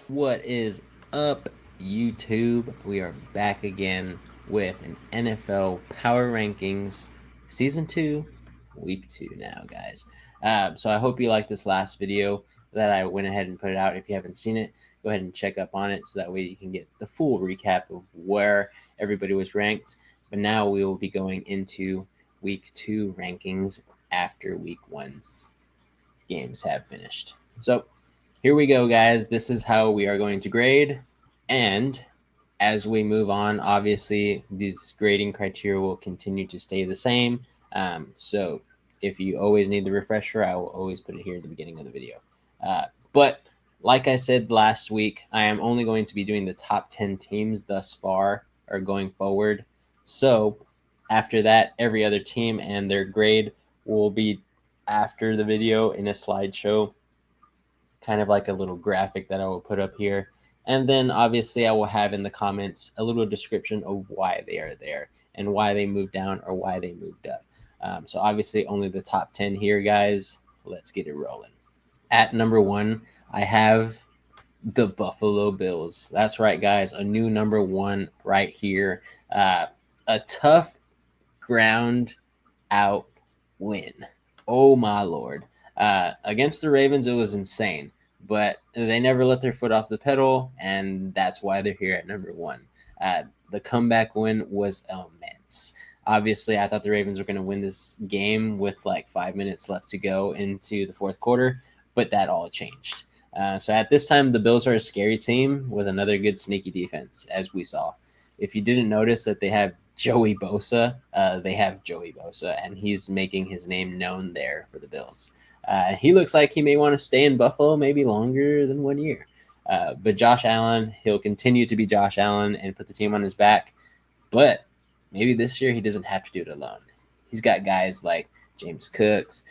What is up, YouTube? We are back again with an NFL Power Rankings Season 2, Week 2 now, guys. So I hope you liked this last video that I went ahead and put it out. If you haven't seen it, go ahead and check up on it so that way you can get the full recap of where everybody was ranked. But now we will be going into Week 2 rankings after Week 1's games have finished. So here we go, guys. This is how we are going to grade. And as we move on, obviously, these grading criteria will continue to stay the same. So if you always need the refresher, I will always put it here at the beginning of the video. But like I said last week, I am only going to be doing the top 10 teams thus far or going forward. So after that, every other team and their grade will be after the video in a slideshow, kind of like a little graphic that I will put up here. And then obviously I will have in the comments a little description of why they are there and why they moved down or why they moved up. So obviously only the top 10 here, guys. Let's get it rolling. At number 1, I have the Buffalo Bills. That's right, guys. A new number 1 right here. A tough ground out win. Oh my lord. Against the Ravens, it was insane, but they never let their foot off the pedal, and that's why they're here at number 1. The comeback win was immense. Obviously, I thought the Ravens were going to win this game with like 5 minutes left to go into the fourth quarter, but that all changed. So at this time, the Bills are a scary team with another good sneaky defense, as we saw. If you didn't notice that they have Joey Bosa, they have Joey Bosa, and he's making his name known there for the Bills. He looks like he may want to stay in Buffalo maybe longer than 1 year. But Josh Allen, he'll continue to be Josh Allen and put the team on his back. But maybe this year he doesn't have to do it alone. He's got guys like James Cooks,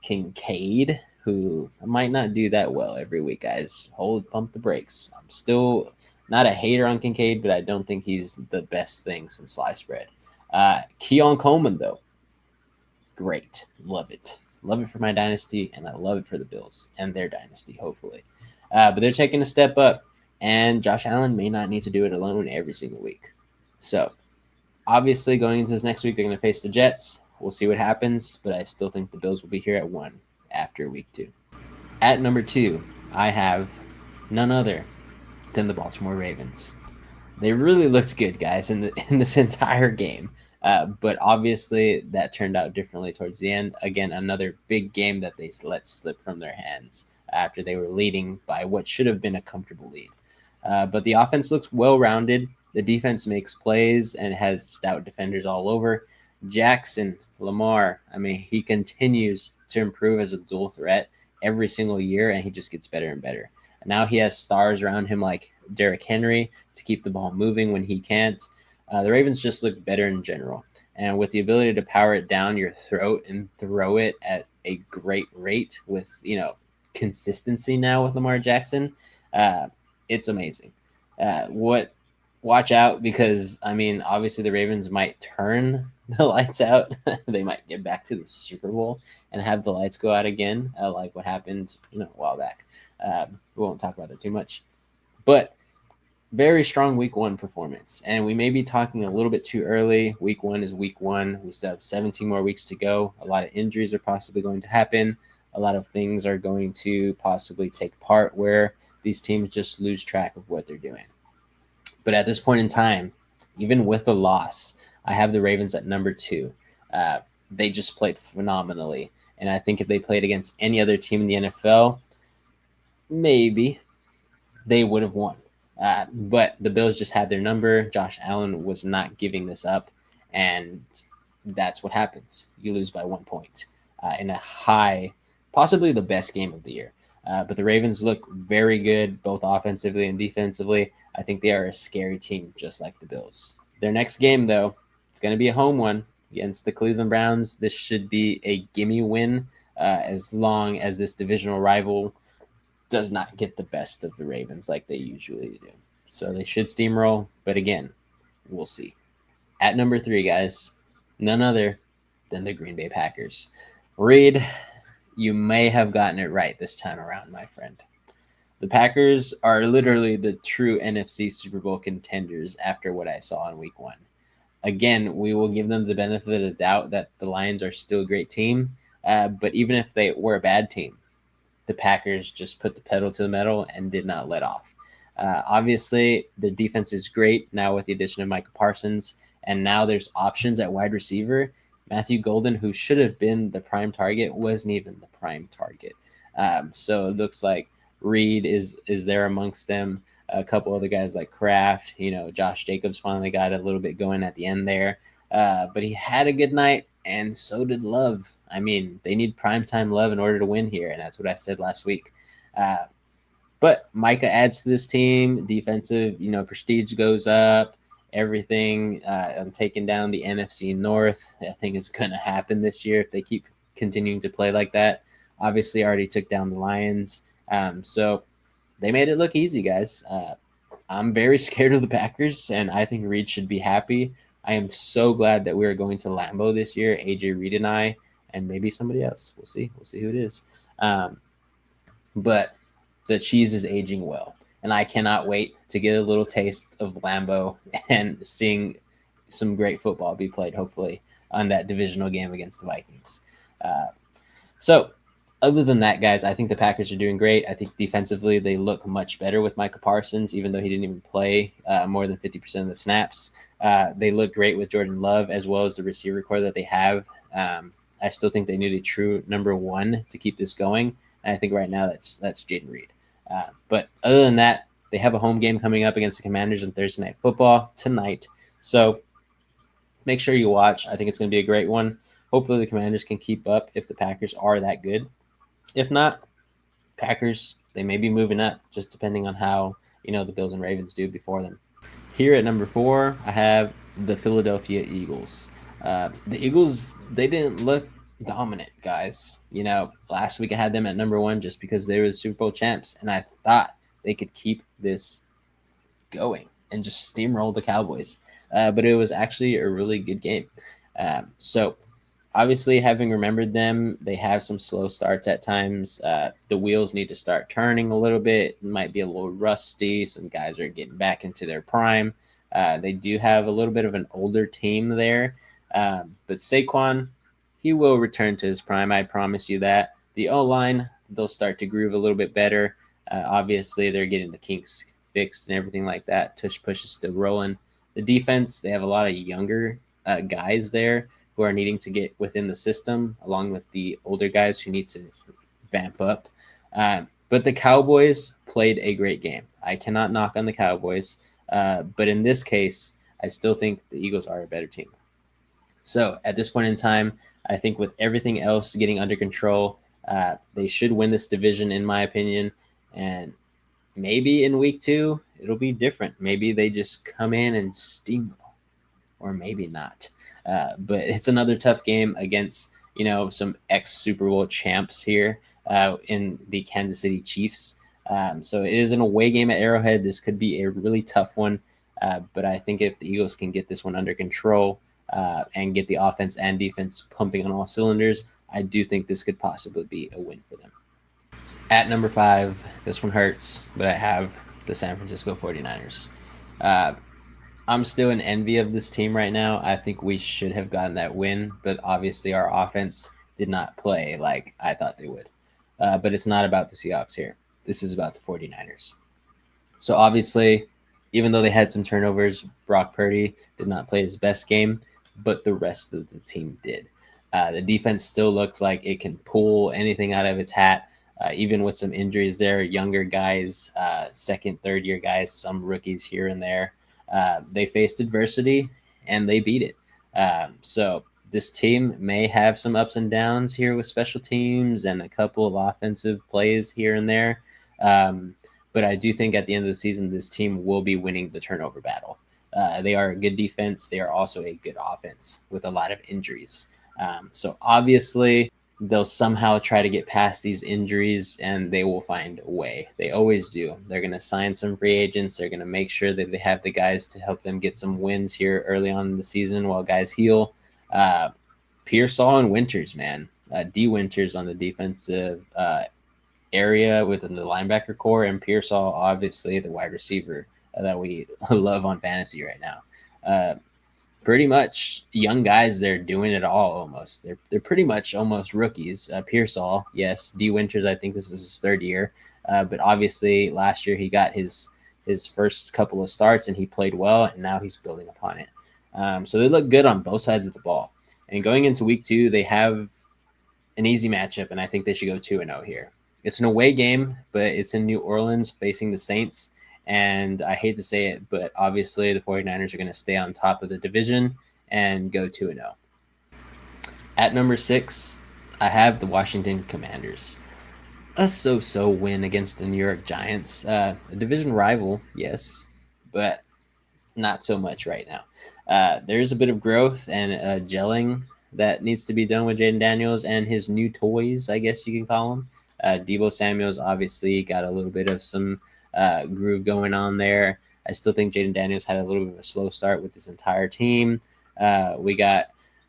Kincaid, who might not do that well every week, guys. Pump the brakes. I'm still not a hater on Kincaid, but I don't think he's the best thing since sliced bread. Keon Coleman, though, great. Love it. Love it for my dynasty, and I love it for the Bills and their dynasty, hopefully. But they're taking a step up, and Josh Allen may not need to do it alone every single week. So, obviously, going into this next week, they're going to face the Jets. We'll see what happens, but I still think the Bills will be here at 1 after week 2. At number 2, I have none other than the Baltimore Ravens. They really looked good, guys, in this entire game. But obviously, that turned out differently towards the end. Again, another big game that they let slip from their hands after they were leading by what should have been a comfortable lead. But the offense looks well-rounded. The defense makes plays and has stout defenders all over. Jackson, Lamar, I mean, he continues to improve as a dual threat every single year, and he just gets better and better. Now he has stars around him like Derrick Henry to keep the ball moving when he can't. The Ravens just look better in general. And with the ability to power it down your throat and throw it at a great rate with, consistency now with Lamar Jackson, it's amazing. Watch out because, I mean, obviously the Ravens might turn the lights out. They might get back to the Super Bowl and have the lights go out again, like what happened, a while back. We won't talk about that too much. But very strong week 1 performance. And we may be talking a little bit too early. Week 1 is week 1. We still have 17 more weeks to go. A lot of injuries are possibly going to happen. A lot of things are going to possibly take part where these teams just lose track of what they're doing. But at this point in time, even with the loss, I have the Ravens at number 2. They just played phenomenally. And I think if they played against any other team in the NFL, maybe they would have won. But the Bills just had their number. Josh Allen was not giving this up, and that's what happens. You lose by 1 point in a high, possibly the best game of the year. But the Ravens look very good, both offensively and defensively. I think they are a scary team, just like the Bills. Their next game, though, it's going to be a home one against the Cleveland Browns. This should be a gimme win as long as this divisional rival does not get the best of the Ravens like they usually do. So they should steamroll, but again, we'll see. At number 3, guys, none other than the Green Bay Packers. Reed, you may have gotten it right this time around, my friend. The Packers are literally the true NFC Super Bowl contenders after what I saw in week 1. Again, we will give them the benefit of the doubt that the Lions are still a great team. But even if they were a bad team, the Packers just put the pedal to the metal and did not let off. Obviously, the defense is great now with the addition of Micah Parsons, and now there's options at wide receiver. Matthew Golden, who should have been the prime target, wasn't even the prime target. So it looks like Reed is there amongst them. A couple other guys like Kraft, Josh Jacobs finally got a little bit going at the end there. But he had a good night, and so did Love. I mean, they need primetime Love in order to win here, and that's what I said last week. But Micah adds to this team. Defensive, prestige goes up. Everything. I'm taking down the NFC North. I think is going to happen this year if they keep continuing to play like that. Obviously, I already took down the Lions. So they made it look easy, guys. I'm very scared of the Packers, and I think Reed should be happy. I am so glad that we're going to Lambeau this year, AJ Reed and I, and maybe somebody else. We'll see. We'll see who it is. But the cheese is aging well, and I cannot wait to get a little taste of Lambeau and seeing some great football be played, hopefully, on that divisional game against the Vikings. So other than that, guys, I think the Packers are doing great. I think defensively they look much better with Micah Parsons, even though he didn't even play more than 50% of the snaps. They look great with Jordan Love as well as the receiver core that they have. I still think they need a true number one to keep this going. And I think right now that's Jaden Reed. But other than that, they have a home game coming up against the Commanders on Thursday Night Football tonight. So make sure you watch. I think it's going to be a great one. Hopefully the Commanders can keep up if the Packers are that good. If not, Packers, they may be moving up, just depending on how, the Bills and Ravens do before them. Here at number 4, I have the Philadelphia Eagles. The Eagles, they didn't look dominant, guys. Last week I had them at number 1 just because they were the Super Bowl champs, and I thought they could keep this going and just steamroll the Cowboys. But it was actually a really good game. So obviously, having remembered them, they have some slow starts at times. The wheels need to start turning a little bit. It might be a little rusty. Some guys are getting back into their prime. They do have a little bit of an older team there. But Saquon, he will return to his prime. I promise you that. The O-line, they'll start to groove a little bit better. Obviously, they're getting the kinks fixed and everything like that. Tush push is still rolling. The defense, they have a lot of younger guys there who are needing to get within the system, along with the older guys who need to vamp up. But the Cowboys played a great game. I cannot knock on the Cowboys. But in this case, I still think the Eagles are a better team. So at this point in time, I think with everything else getting under control, they should win this division, in my opinion. And maybe in week 2, it'll be different. Maybe they just come in and steamroll, or maybe not. But it's another tough game against, some ex-Super Bowl champs here in the Kansas City Chiefs. So it is an away game at Arrowhead. This could be a really tough one. But I think if the Eagles can get this one under control and get the offense and defense pumping on all cylinders, I do think this could possibly be a win for them. At number 5, this one hurts, but I have the San Francisco 49ers. I'm still in envy of this team right now. I think we should have gotten that win, but obviously our offense did not play like I thought they would. But it's not about the Seahawks here. This is about the 49ers. So obviously, even though they had some turnovers, Brock Purdy did not play his best game, but the rest of the team did. The defense still looks like it can pull anything out of its hat, even with some injuries there, younger guys, second, third year guys, some rookies here and there. They faced adversity and they beat it. So this team may have some ups and downs here with special teams and a couple of offensive plays here and there. But I do think at the end of the season, this team will be winning the turnover battle. They are a good defense. They are also a good offense with a lot of injuries. So obviously, they'll somehow try to get past these injuries and they will find a way. They always do. They're going to sign some free agents. They're going to make sure that they have the guys to help them get some wins here early on in the season while guys heal. Pearsall and Winters, man. D. Winters on the defensive area within the linebacker core, and Pearsall, obviously, the wide receiver that we love on fantasy right now. Pretty much young guys, they're doing it all almost. They're pretty much almost rookies. Pearsall, yes. D. Winters, I think this is his third year. But obviously, last year he got his first couple of starts and he played well, and now he's building upon it. So they look good on both sides of the ball. And going into week 2, they have an easy matchup, and I think they should go 2-0 here. It's an away game, but it's in New Orleans facing the Saints. And I hate to say it, but obviously the 49ers are going to stay on top of the division and go 2-0. At number 6, I have the Washington Commanders. A so-so win against the New York Giants. A division rival, yes, but not so much right now. There's a bit of growth and gelling that needs to be done with Jaden Daniels and his new toys, I guess you can call them. Deebo Samuel's obviously got a little bit of some groove going on there. I still think Jaden Daniels had a little bit of a slow start with this entire team. We got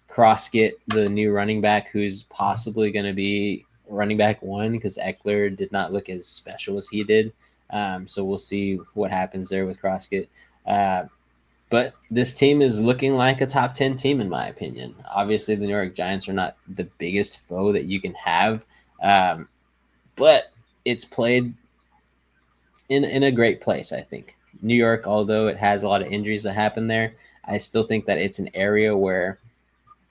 Croskett, the new running back, who's possibly going to be running back 1 because Eckler did not look as special as he did. So we'll see what happens there with Croskett. But this team is looking like a top 10 team, in my opinion. Obviously, the New York Giants are not the biggest foe that you can have, but it's played in a great place, I think. New York, although it has a lot of injuries that happen there, I still think that it's an area where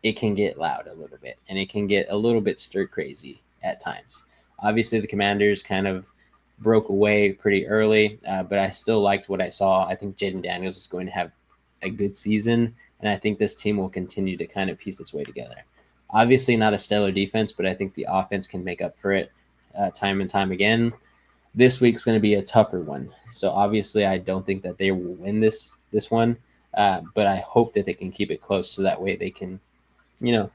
it can get loud a little bit, and it can get a little bit stir crazy at times. Obviously, the Commanders kind of broke away pretty early, but I still liked what I saw. I think Jaden Daniels is going to have a good season, and I think this team will continue to kind of piece its way together. Obviously, not a stellar defense, but I think the offense can make up for it time and time again. This week's going to be a tougher one, so obviously, I don't think that they will win this one, but I hope that they can keep it close, so that way they can,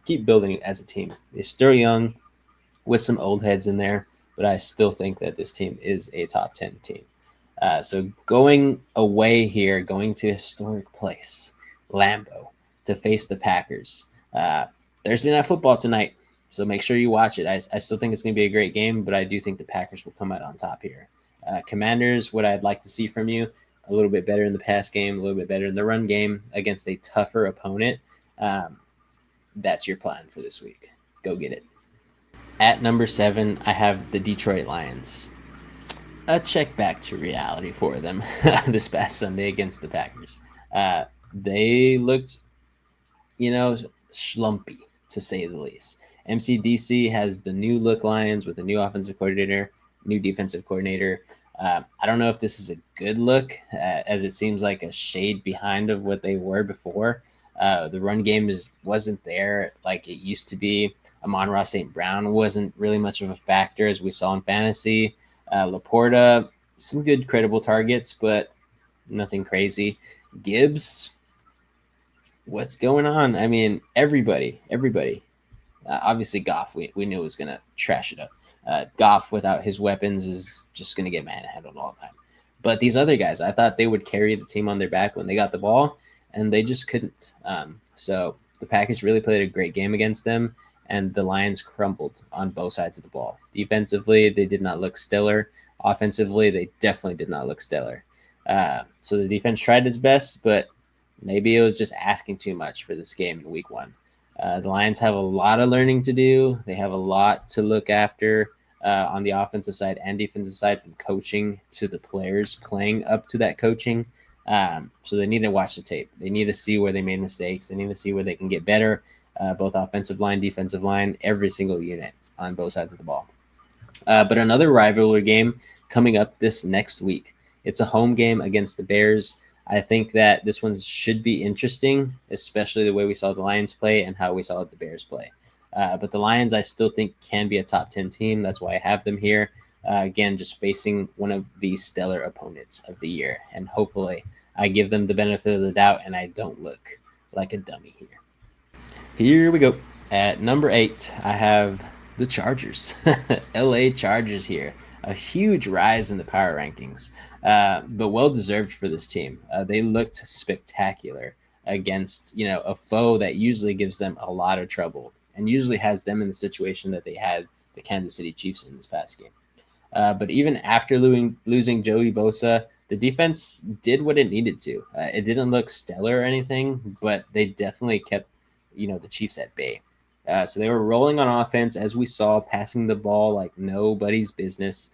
keep building it as a team. They're still young, with some old heads in there, but I still think that this team is a top 10 team. So going away here, going to a historic place, Lambeau, to face the Packers. Thursday Night Football tonight, so make sure you watch it. I still think it's going to be a great game, but I do think the Packers will come out on top here. Commanders, what I'd like to see from you, a little bit better in the pass game, a little bit better in the run game against a tougher opponent. That's your plan for this week. Go get it. At number 7, I have the Detroit Lions. A check back to reality for them this past Sunday against the Packers. They looked, schlumpy, to say the least. MCDC has the new look Lions with a new offensive coordinator, new defensive coordinator. I don't know if this is a good look, as it seems like a shade behind of what they were before. The run game wasn't there like it used to be. Amon-Ra St. Brown wasn't really much of a factor, as we saw in fantasy. Laporta, some good credible targets, but nothing crazy. Gibbs, what's going on? I mean, everybody. Obviously, Goff, we knew was going to trash it up. Goff, without his weapons, is just going to get manhandled all the time. But these other guys, I thought they would carry the team on their back when they got the ball, and they just couldn't. So the Packers really played a great game against them, and the Lions crumbled on both sides of the ball. Defensively, they did not look stellar. Offensively, they definitely did not look stellar. So the defense tried its best, but maybe it was just asking too much for this game in week 1. The Lions have a lot of learning to do. They have a lot to look after on the offensive side and defensive side, from coaching to the players playing up to that coaching. So they need to watch the tape. They need to see where they made mistakes. They need to see where they can get better, both offensive line, defensive line, every single unit on both sides of the ball. But another rivalry game coming up this next week. It's a home game against the Bears. I think that this one should be interesting, especially the way we saw the Lions play and how we saw the Bears play. But the Lions, I still think, can be a top 10 team. That's why I have them here. Again, just facing one of the stellar opponents of the year. And hopefully I give them the benefit of the doubt and I don't look like a dummy here. Here we go. At number 8, I have the Chargers. LA Chargers here. A huge rise in the power rankings, but well-deserved for this team. They looked spectacular against, a foe that usually gives them a lot of trouble and usually has them in the situation that they had the Kansas City Chiefs in this past game. But even after losing Joey Bosa, the defense did what it needed to. It didn't look stellar or anything, but they definitely kept, the Chiefs at bay. So they were rolling on offense, as we saw, passing the ball like nobody's business,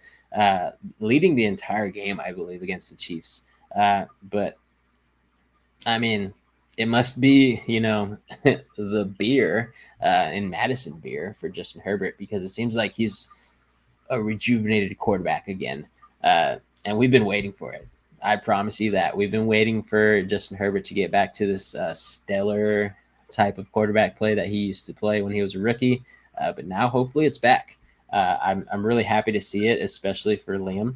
leading the entire game, I believe, against the Chiefs. But I mean, it must be, the beer in Madison beer for Justin Herbert, because it seems like he's a rejuvenated quarterback again. And we've been waiting for it. I promise you that. We've been waiting for Justin Herbert to get back to this stellar type of quarterback play that he used to play when he was a rookie. But now, hopefully, it's back. I'm really happy to see it, especially for Liam,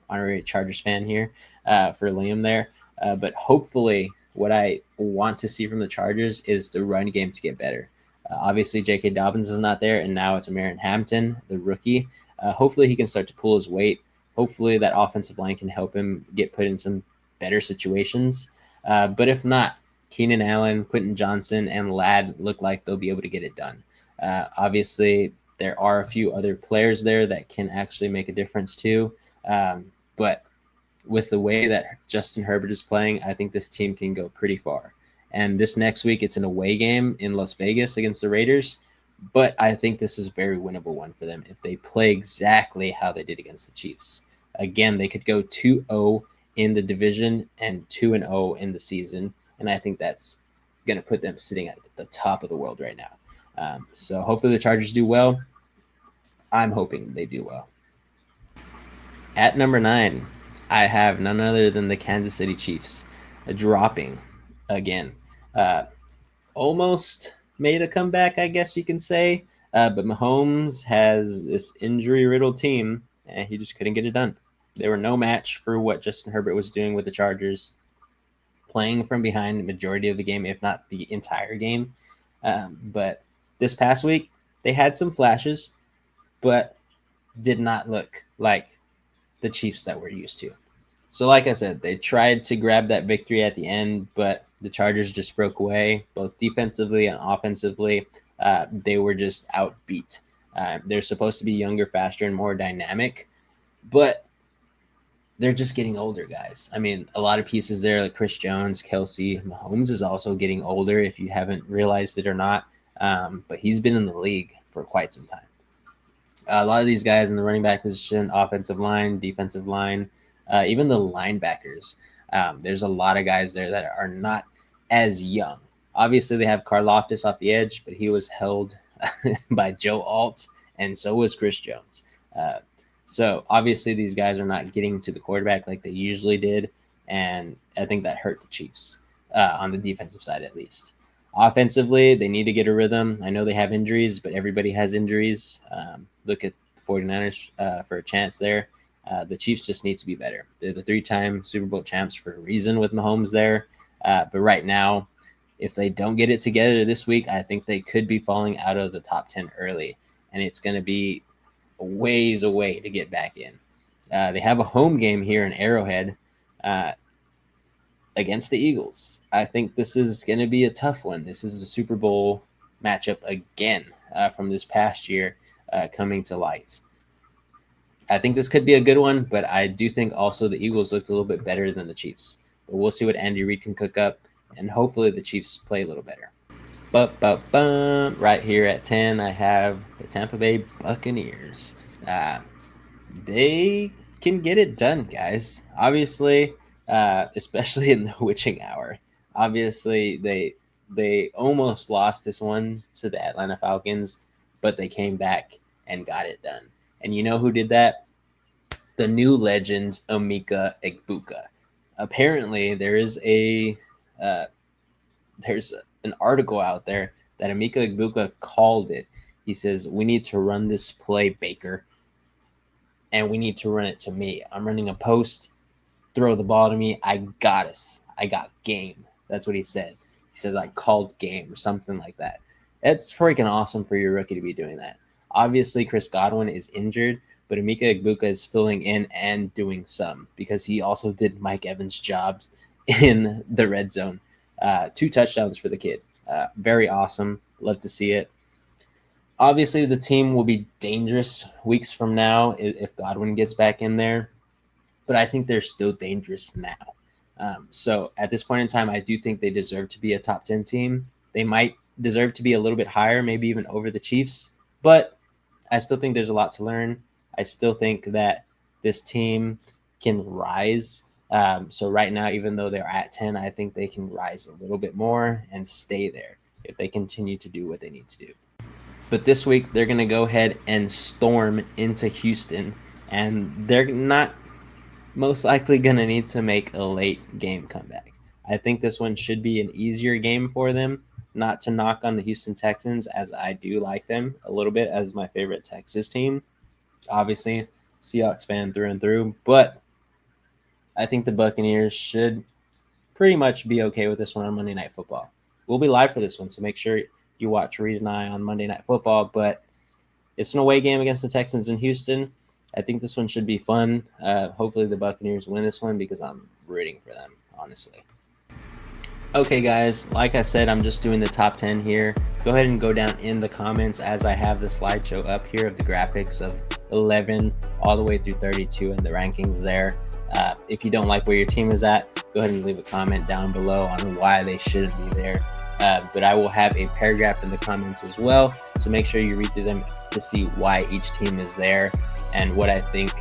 honorary Chargers fan here, for Liam there. But hopefully, what I want to see from the Chargers is the run game to get better. Obviously, J.K. Dobbins is not there, and now it's Amarin Hampton, the rookie. Hopefully, he can start to pull his weight. Hopefully, that offensive line can help him get put in some better situations. But if not, Keenan Allen, Quentin Johnson, and Ladd look like they'll be able to get it done. Obviously, there are a few other players there that can actually make a difference too. But with the way that Justin Herbert is playing, I think this team can go pretty far. And this next week, it's an away game in Las Vegas against the Raiders. But I think this is a very winnable one for them if they play exactly how they did against the Chiefs. Again, they could go 2-0 in the division and 2-0 in the season. And I think that's going to put them sitting at the top of the world right now. So hopefully the Chargers do well. I'm hoping they do well. At number 9, I have none other than the Kansas City Chiefs dropping again. Almost made a comeback, I guess you can say. But Mahomes has this injury-riddled team, and he just couldn't get it done. They were no match for what Justin Herbert was doing with the Chargers, playing from behind the majority of the game, if not the entire game. But this past week, they had some flashes, but did not look like the Chiefs that we're used to. So like I said, they tried to grab that victory at the end, but the Chargers just broke away, both defensively and offensively. They were just outbeat. They're supposed to be younger, faster, and more dynamic, but they're just getting older, guys. I mean, a lot of pieces there, like Chris Jones, Kelsey. Mahomes is also getting older, if you haven't realized it or not. But he's been in the league for quite some time. A lot of these guys in the running back position, offensive line, defensive line, even the linebackers. There's a lot of guys there that are not as young. Obviously, they have Karlaftis off the edge, but he was held by Joe Alt, and so was Chris Jones. So obviously, these guys are not getting to the quarterback like they usually did, and I think that hurt the Chiefs on the defensive side at least. Offensively, they need to get a rhythm. I know they have injuries, but everybody has injuries. Look at the 49ers for a chance there. The Chiefs just need to be better. They're the 3-time Super Bowl champs for a reason with Mahomes there. But right now, if they don't get it together this week, I think they could be falling out of the top 10 early. And it's going to be a ways away to get back in. They have a home game here in Arrowhead against the Eagles. I think this is going to be a tough one. This is a Super Bowl matchup again from this past year coming to light. I think this could be a good one, but I do think also the Eagles looked a little bit better than the Chiefs. But we'll see what Andy Reid can cook up, and hopefully the Chiefs play a little better. Right here at 10, I have the Tampa Bay Buccaneers. They can get it done, guys. Obviously, especially in the witching hour. Obviously, they almost lost this one to the Atlanta Falcons, but they came back and got it done. And you know who did that? The new legend, Emeka Egbuka. Apparently, there's an article out there that Emeka Egbuka called it. He says, "We need to run this play, Baker, and we need to run it to me. I'm running a post, throw the ball to me. I got us. I got game." That's what he said. He says, "I called game," or something like that. It's freaking awesome for your rookie to be doing that. Obviously, Chris Godwin is injured, but Emeka Egbuka is filling in and doing some because he also did Mike Evans' jobs in the red zone. 2 touchdowns for the kid. Very awesome. Love to see it. Obviously, the team will be dangerous weeks from now if Godwin gets back in there, but I think they're still dangerous now. So at this point in time, I do think they deserve to be a top 10 team. They might deserve to be a little bit higher, maybe even over the Chiefs, but I still think there's a lot to learn. I still think that this team can rise. So right now, even though they're at 10, I think they can rise a little bit more and stay there if they continue to do what they need to do. But this week, they're going to go ahead and storm into Houston, and they're not most likely going to need to make a late game comeback. I think this one should be an easier game for them. Not to knock on the Houston Texans, as I do like them a little bit as my favorite Texas team. Obviously, Seahawks fan through and through, but I think the Buccaneers should pretty much be okay with this one on Monday Night Football. We'll be live for this one, so make sure you watch Reed and I on Monday Night Football, but it's an away game against the Texans in Houston. I think this one should be fun. Hopefully the Buccaneers win this one because I'm rooting for them, honestly. Okay, guys, like I said, I'm just doing the top 10 here. Go ahead and go down in the comments as I have the slideshow up here of the graphics of 11 all the way through 32 and the rankings there. If you don't like where your team is at, go ahead and leave a comment down below on why they shouldn't be there. But I will have a paragraph in the comments as well, so make sure you read through them to see why each team is there and what I think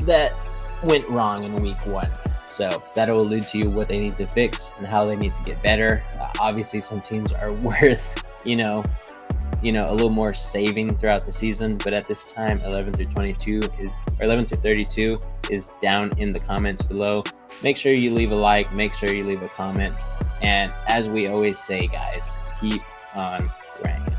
that went wrong in week 1. So that'll allude to you what they need to fix and how they need to get better. Obviously, some teams are worth, a little more saving throughout the season. But at this time, 11 through 32 is down in the comments below. Make sure you leave a like. Make sure you leave a comment. And as we always say, guys, keep on grinding.